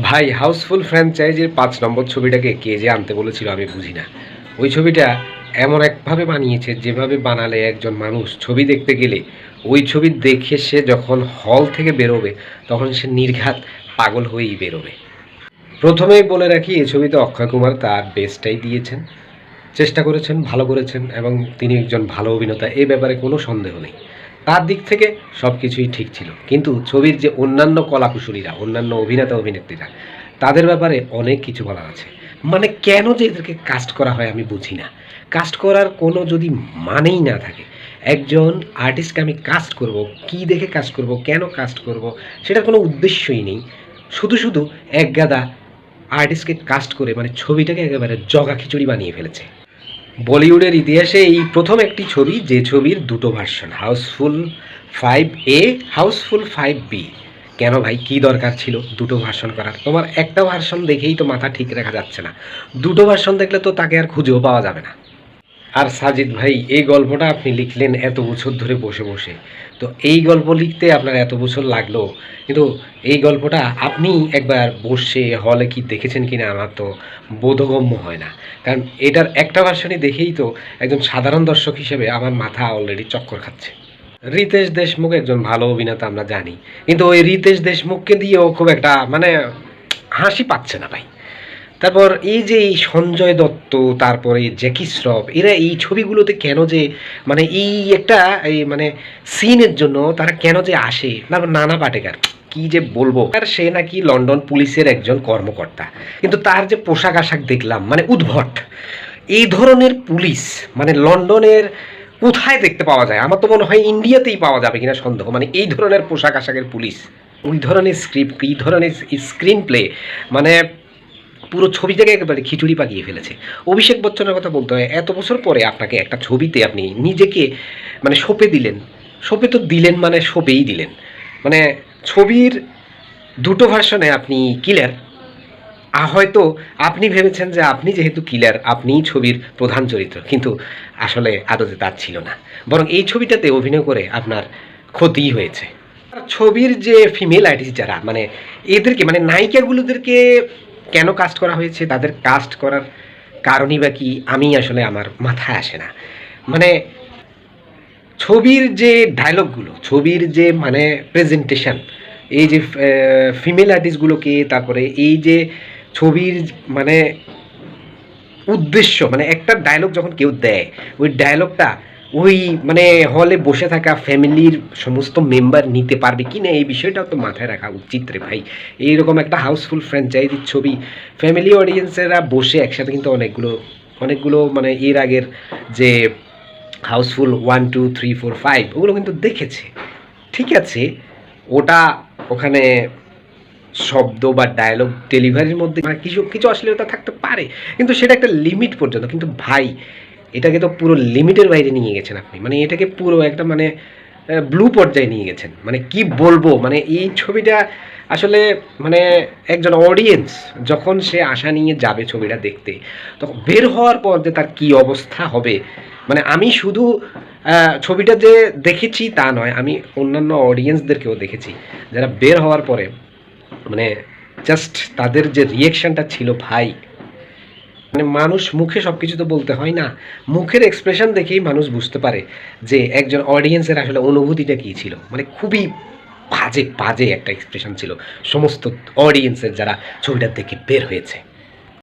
ভাই হাউসফুল ফ্র্যাঞ্চাইজির ৫ নম্বর ছবিটাকে কে যে আনতে বলেছিল আমি বুঝি না। ওই ছবিটা এমন একভাবে বানিয়েছে যেভাবে বানালে একজন মানুষ ছবি দেখতে গেলে ওই ছবি দেখে সে যখন হল থেকে বেরোবে তখন সে নির্ঘাত পাগল হয়েই বেরোবে। প্রথমেই বলে রাখি এই ছবিতে অক্ষয় কুমার তার বেস্টটাই দিয়েছেন, চেষ্টা করেছেন, ভালো করেছেন এবং তিনি একজন ভালো অভিনেতা, এ ব্যাপারে কোনো সন্দেহ নেই। তার দিক থেকে সব কিছুই ঠিক ছিল, কিন্তু ছবির যে অন্যান্য কলাকুশলীরা, অন্যান্য অভিনেতা অভিনেত্রীরা, তাদের ব্যাপারে অনেক কিছু বলার আছে। মানে কেন যে এদেরকে কাস্ট করা হয় আমি বুঝি না। কাস্ট করার কোনো যদি মানেই না থাকে, একজন আর্টিস্টকে আমি কাস্ট করব, কি দেখে কাস্ট করব, কেন কাস্ট করব, সেটার কোনো উদ্দেশ্যই নেই। শুধু শুধু একগাদা আর্টিস্টকে কাস্ট করে মানে ছবিটাকে একেবারে জগা খিচুড়ি বানিয়ে ফেলেছে। বলিউডের ইতিহাসে এই প্রথম একটি ছবি যে ছবির দুটো version, Housefull 5A, Housefull 5B। কেন ভাই, কি দরকার ছিল দুটো ভার্সন করার? তোমার একটা ভার্সন দেখেই তো মাথা ঠিক রাখা যাচ্ছে না, দুটো ভার্সন দেখলে তো তাকে আর খুঁজেও পাওয়া যাবে না। আর সাজিদ ভাই, এই গল্পটা আপনি লিখলেন এত বছর ধরে বসে বসে, তো এই গল্প লিখতে আপনার এত বছর লাগলো, কিন্তু এই গল্পটা আপনি একবার বসে হলে কি দেখেছেন কিনা আমার তো বোধগম্য হয় না। কারণ এটার একটা ভার্সনই দেখেই তো একজন সাধারণ দর্শক হিসেবে আমার মাথা অলরেডি চক্কর খাচ্ছে। রিতেশ দেশমুখ একজন ভালো অভিনেতা আমরা জানি, কিন্তু ওই রিতেশ দেশমুখকে দিয়েও খুব একটা মানে হাসি পাচ্ছে না ভাই। তারপর এই যে এই সঞ্জয় দত্ত, তারপরে জ্যাকি শ্রফ, এরা এই ছবিগুলোতে কেন যে মানে এই একটা এই মানে সিনের জন্য তারা কেন যে আসে? তারপর নানা পাটেকার, কি যে বলবো, আর সে নাকি লন্ডন পুলিশের একজন কর্মকর্তা, কিন্তু তার যে পোশাক আশাক দেখলাম মানে উদ্ভট। এই ধরনের পুলিশ মানে লন্ডনের কোথায় দেখতে পাওয়া যায়? আমার তো মনে হয় ইন্ডিয়াতেই পাওয়া যাবে কিনা সন্দেহ। মানে এই ধরনের পোশাক আশাকের পুলিশ, ওই ধরনের স্ক্রিপ্ট, এই ধরনের স্ক্রিন প্লে, মানে পুরো ছবিটাকে একেবারে খিচুড়ি পাকিয়ে ফেলেছে। অভিষেক বচ্চনের কথা বলতে হয়, এত বছর পরে আপনাকে একটা ছবিতে আপনি নিজেকে মানে সঁপে দিলেন। সঁপে তো দিলেন মানে সঁপেই দিলেন। মানে ছবির দুটো ভার্সনে আপনি কিলার। হয়তো আপনি ভেবেছেন যে আপনি যেহেতু কিলার আপনিই ছবির প্রধান চরিত্র, কিন্তু আসলে আদতে তার ছিল না। বরং এই ছবিটাতে অভিনয় করে আপনার ক্ষতিই হয়েছে। আর ছবির যে ফিমেল আর্টিস্ট যারা মানে এদেরকে মানে নায়িকাগুলোদেরকে কেন কাস্ট করা হয়েছে, তাদের কাস্ট করার কারণই বা কি, আমি আসলে আমার মাথায় আসে না। মানে ছবির যে ডায়লগগুলো, ছবির যে মানে প্রেজেন্টেশন, এই যে ফিমেল আর্টিস্টগুলোকে, তারপরে এই যে ছবির মানে উদ্দেশ্য, মানে একটা ডায়লগ যখন কেউ দেয়, ওই ডায়লগটা ওই মানে হলে বসে থাকা ফ্যামিলির সমস্ত মেম্বার নিতে পারবে কি না, এই বিষয়টাও তো মাথায় রাখা উচিত রে ভাই। এইরকম একটা হাউসফুল ফ্র্যাঞ্চাইজির ছবি ফ্যামিলি অডিয়েন্সেরা বসে একসাথে কিন্তু অনেকগুলো অনেকগুলো মানে এর আগের যে হাউসফুল 1 2 3 4 5 ওগুলো কিন্তু দেখেছে। ঠিক আছে, ওটা ওখানে শব্দ বা ডায়লগ ডেলিভারির মধ্যে মানে কিছু কিছু অশ্লীলতা থাকতে পারে, কিন্তু সেটা একটা লিমিট পর্যন্ত। কিন্তু ভাই, এটাকে তো পুরো লিমিটের বাইরে নিয়ে গেছেন আপনি, মানে এটাকে পুরো একটা মানে ব্লু পর্যায়ে নিয়ে গেছেন। মানে কি বলবো, মানে এই ছবিটা আসলে মানে একজন অডিয়েন্স যখন সে আশা নিয়ে যাবে ছবিটা দেখতে, তখন বের হওয়ার পর যে তার কি অবস্থা হবে। মানে আমি শুধু ছবিটা যে দেখেছি তা নয়, আমি অন্যান্য অডিয়েন্সদেরকেও দেখেছি যারা বের হওয়ার পরে মানে জাস্ট তাদের যে রিয়েকশনটা ছিল ভাই, মানে মানুষ মুখে সব কিছু তো বলতে হয় না, মুখের এক্সপ্রেশন দেখেই মানুষ বুঝতে পারে যে একজন অডিয়েন্সের আসলে অনুভূতিটা কী ছিল। মানে খুবই বাজে বাজে একটা এক্সপ্রেশন ছিল সমস্ত অডিয়েন্সের যারা ছবিটা দেখে বের হয়েছে।